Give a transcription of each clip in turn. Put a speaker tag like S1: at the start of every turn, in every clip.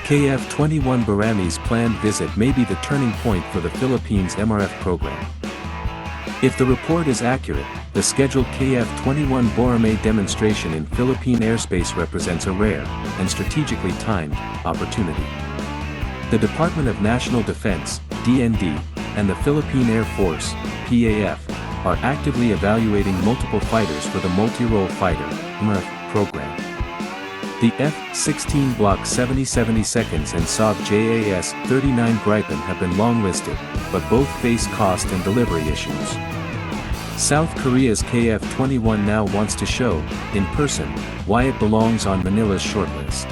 S1: KF-21 Boramae's planned visit may be the turning point for the Philippines MRF program. If the report is accurate, the scheduled KF-21 Boramae demonstration in Philippine airspace represents a rare, and strategically timed, opportunity. The Department of National Defense, DND, and the Philippine Air Force, PAF, are actively evaluating multiple fighters for the multi-role fighter, MRF, program. The F-16 Block 70-72 and SOG JAS-39 Gripen have been long listed, but both face cost and delivery issues. South Korea's KF-21 now wants to show, in person, why it belongs on Manila's shortlist.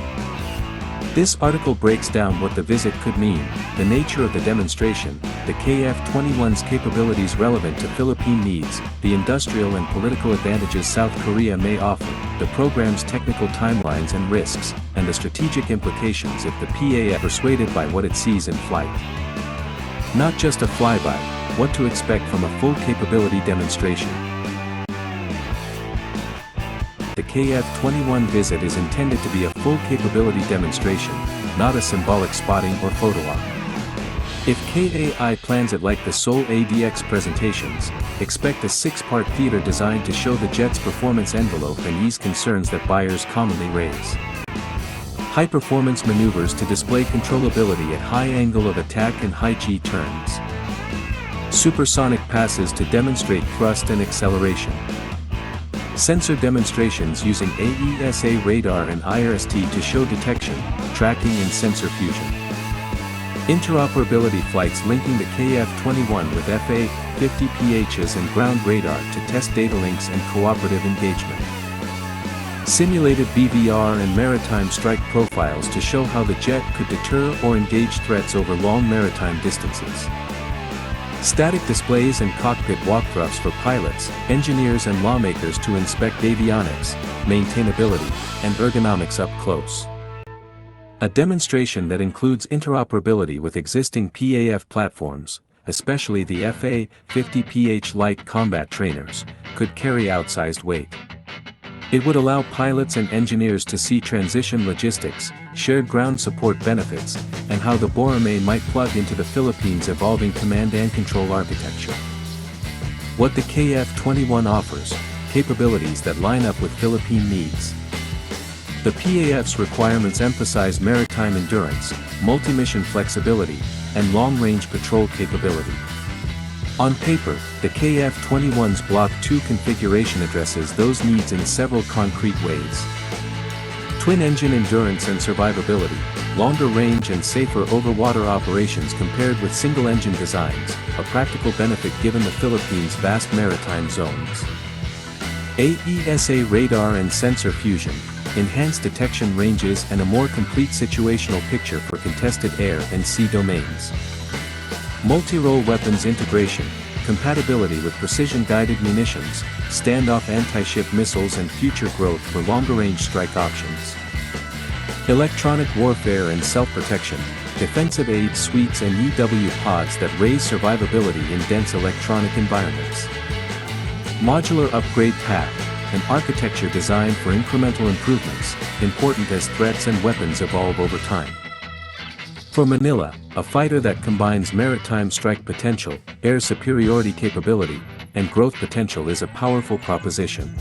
S1: This article breaks down what the visit could mean, the nature of the demonstration, the KF-21's capabilities relevant to Philippine needs, the industrial and political advantages South Korea may offer, the program's technical timelines and risks, and the strategic implications if the PAF is persuaded by what it sees in flight. Not just a flyby, what to expect from a full capability demonstration. The KF-21 visit is intended to be a full capability demonstration, not a symbolic spotting or photo op. If KAI plans it like the Seoul ADEX presentations, expect a 6-part theater designed to show the jet's performance envelope and ease concerns that buyers commonly raise. High-performance maneuvers to display controllability at high angle of attack and high G turns. Supersonic passes to demonstrate thrust and acceleration. Sensor demonstrations using AESA radar and IRST to show detection, tracking and sensor fusion. Interoperability flights linking the KF-21 with FA-50PHs and ground radar to test data links and cooperative engagement. Simulated BVR and maritime strike profiles to show how the jet could deter or engage threats over long maritime distances. Static displays and cockpit walkthroughs for pilots, engineers and lawmakers to inspect avionics, maintainability, and ergonomics up close. A demonstration that includes interoperability with existing PAF platforms, especially the FA-50PH light combat trainers, could carry outsized weight. It would allow pilots and engineers to see transition logistics, shared ground support benefits, and how the Boramae might plug into the Philippines' evolving command and control architecture. What the KF-21 offers, capabilities that line up with Philippine needs. The PAF's requirements emphasize maritime endurance, multi-mission flexibility, and long-range patrol capability. On paper, the KF-21's Block 2 configuration addresses those needs in several concrete ways. Twin-engine endurance and survivability, longer range and safer over-water operations compared with single-engine designs, a practical benefit given the Philippines' vast maritime zones. AESA radar and sensor fusion, enhanced detection ranges and a more complete situational picture for contested air and sea domains. Multi-role weapons integration, compatibility with precision-guided munitions, standoff anti-ship missiles and future growth for longer-range strike options. Electronic warfare and self-protection, defensive aid suites and EW pods that raise survivability in dense electronic environments. Modular upgrade path, an architecture designed for incremental improvements, important as threats and weapons evolve over time. For Manila, a fighter that combines maritime strike potential, air superiority capability, and growth potential is a powerful proposition.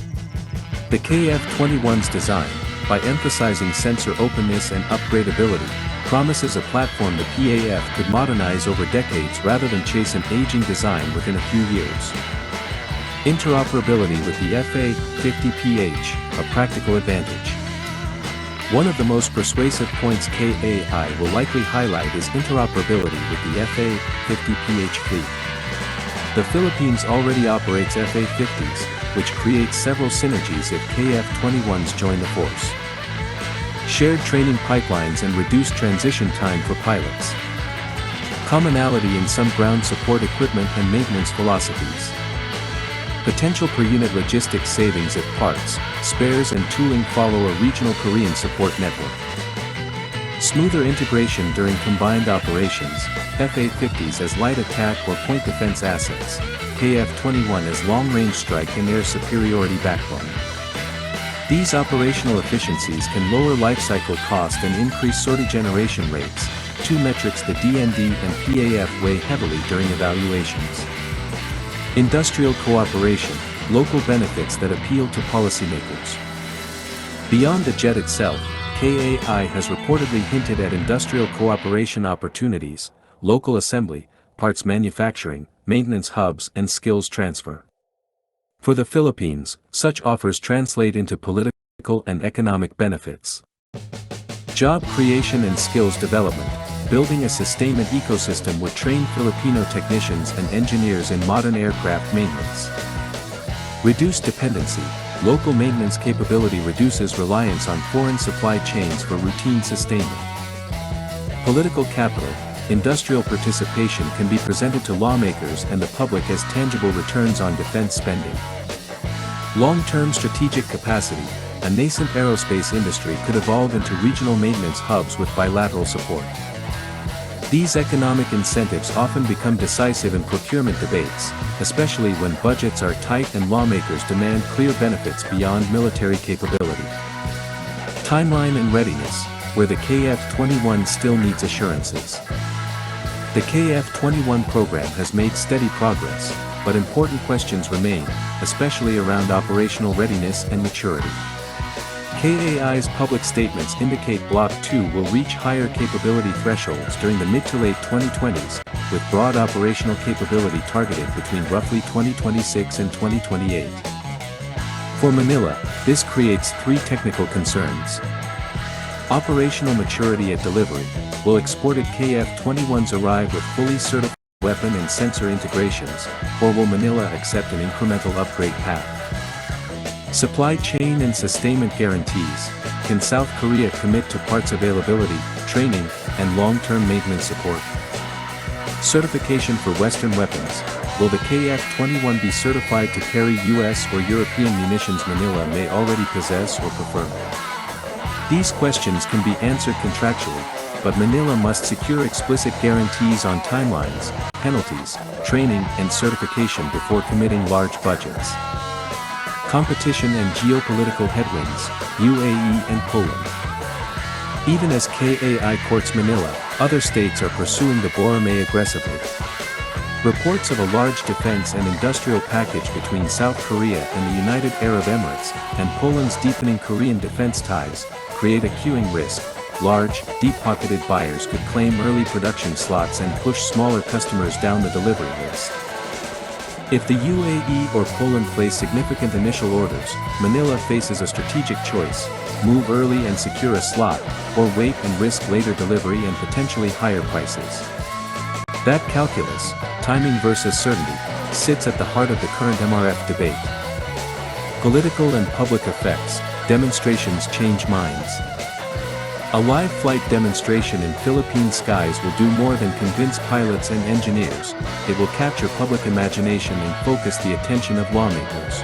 S1: The KF-21's design, by emphasizing sensor openness and upgradability, promises a platform the PAF could modernize over decades rather than chase an aging design within a few years. Interoperability with the FA-50PH, a practical advantage. One of the most persuasive points KAI will likely highlight is interoperability with the FA-50PH fleet. The Philippines already operates FA-50s, which creates several synergies if KF-21s join the force. Shared training pipelines and reduced transition time for pilots. Commonality in some ground support equipment and maintenance philosophies. Potential per unit logistics savings if parts, spares and tooling follow a regional Korean support network. Smoother integration during combined operations, FA-50s as light attack or point defense assets, KF-21 as long-range strike and air superiority backbone. These operational efficiencies can lower lifecycle cost and increase sortie generation rates, two metrics the DND and PAF weigh heavily during evaluations. Industrial cooperation, local benefits that appeal to policymakers. Beyond the jet itself, KAI has reportedly hinted at industrial cooperation opportunities, local assembly, parts manufacturing, maintenance hubs and skills transfer. For the Philippines, such offers translate into political and economic benefits. Job creation and skills development. Building a sustainment ecosystem would train Filipino technicians and engineers in modern aircraft maintenance. Reduced dependency. Local maintenance capability reduces reliance on foreign supply chains for routine sustainment. Political capital. Industrial participation can be presented to lawmakers and the public as tangible returns on defense spending. Long-term strategic capacity. A nascent aerospace industry could evolve into regional maintenance hubs with bilateral support. These economic incentives often become decisive in procurement debates, especially when budgets are tight and lawmakers demand clear benefits beyond military capability. Timeline and readiness, where the KF-21 still needs assurances. The KF-21 program has made steady progress, but important questions remain, especially around operational readiness and maturity. KAI's public statements indicate Block 2 will reach higher capability thresholds during the mid to late 2020s, with broad operational capability targeted between roughly 2026 and 2028. For Manila, this creates three technical concerns. Operational maturity at delivery. Will exported KF-21s arrive with fully certified weapon and sensor integrations, or will Manila accept an incremental upgrade path? Supply chain and sustainment guarantees. Can South Korea commit to parts availability, training, and long-term maintenance support? Certification for Western weapons. Will the KF-21 be certified to carry US or European munitions Manila may already possess or prefer? These questions can be answered contractually, but Manila must secure explicit guarantees on timelines, penalties, training and certification before committing large budgets. Competition and geopolitical headwinds, UAE and Poland. Even as KAI courts Manila, other states are pursuing the Boramae aggressively. Reports of a large defense and industrial package between South Korea and the United Arab Emirates, and Poland's deepening Korean defense ties, create a queuing risk. Large, deep-pocketed buyers could claim early production slots and push smaller customers down the delivery list. If the UAE or Poland place significant initial orders, Manila faces a strategic choice: move early and secure a slot, or wait and risk later delivery and potentially higher prices. That calculus, timing versus certainty, sits at the heart of the current MRF debate. Political and public effects. Demonstrations change minds. A live flight demonstration in Philippine skies will do more than convince pilots and engineers. It will capture public imagination and focus the attention of lawmakers.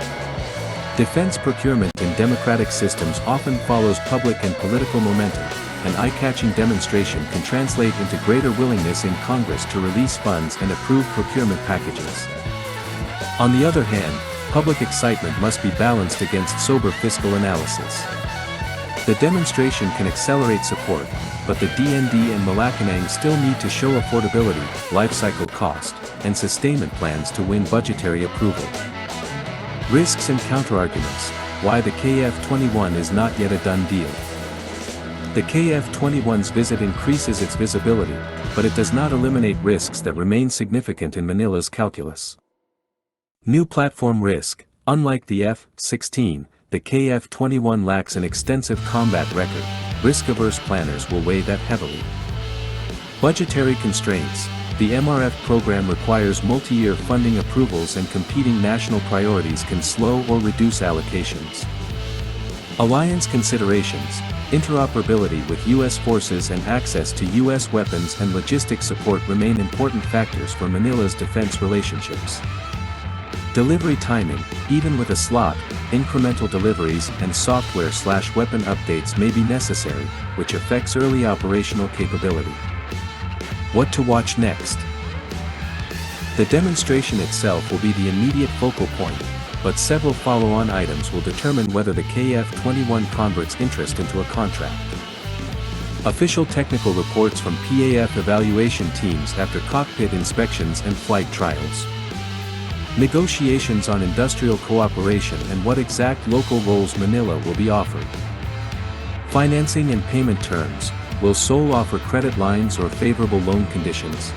S1: Defense procurement in democratic systems often follows public and political momentum. An eye-catching demonstration can translate into greater willingness in Congress to release funds and approve procurement packages. On the other hand, public excitement must be balanced against sober fiscal analysis. The demonstration can accelerate support, but the DND and Malacanang still need to show affordability, lifecycle cost, and sustainment plans to win budgetary approval. Risks and counterarguments. Why the KF-21 is not yet a done deal. The KF-21's visit increases its visibility, but it does not eliminate risks that remain significant in Manila's calculus. New platform risk. Unlike the F-16, the KF-21 lacks an extensive combat record. Risk-averse planners will weigh that heavily. Budgetary constraints. The MRF program requires multi-year funding approvals, and competing national priorities can slow or reduce allocations. Alliance considerations. Interoperability with U.S. forces and access to U.S. weapons and logistics support remain important factors for Manila's defense relationships. Delivery timing. Even with a slot, incremental deliveries and software/weapon updates may be necessary, which affects early operational capability. What to watch next? The demonstration itself will be the immediate focal point, but several follow-on items will determine whether the KF-21 converts interest into a contract. Official technical reports from PAF evaluation teams after cockpit inspections and flight trials. Negotiations on industrial cooperation and what exact local roles Manila will be offered. Financing and payment terms. Will Seoul offer credit lines or favorable loan conditions?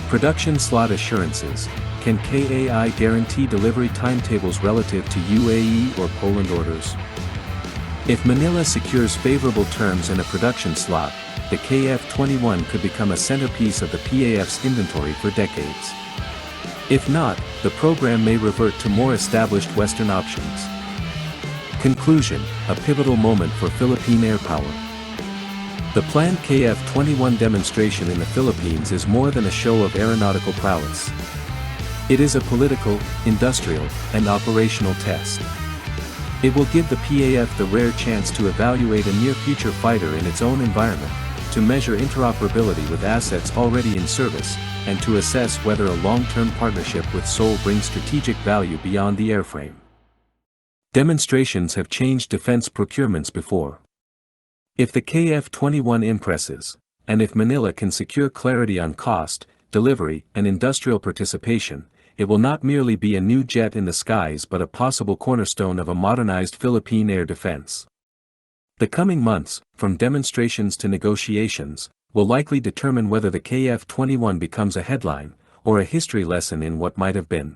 S1: Production slot assurances. Can KAI guarantee delivery timetables relative to UAE or Poland orders? If Manila secures favorable terms and a production slot, the KF-21 could become a centerpiece of the PAF's inventory for decades. If not, the program may revert to more established Western options. Conclusion: a pivotal moment for Philippine air power. The planned KF-21 demonstration in the Philippines is more than a show of aeronautical prowess. It is a political, industrial, and operational test. It will give the PAF the rare chance to evaluate a near-future fighter in its own environment, to measure interoperability with assets already in service, and to assess whether a long-term partnership with Seoul brings strategic value beyond the airframe. Demonstrations have changed defense procurements before. If the KF-21 impresses, and if Manila can secure clarity on cost, delivery, and industrial participation, it will not merely be a new jet in the skies but a possible cornerstone of a modernized Philippine air defense. The coming months, from demonstrations to negotiations, will likely determine whether the KF-21 becomes a headline, or a history lesson in what might have been.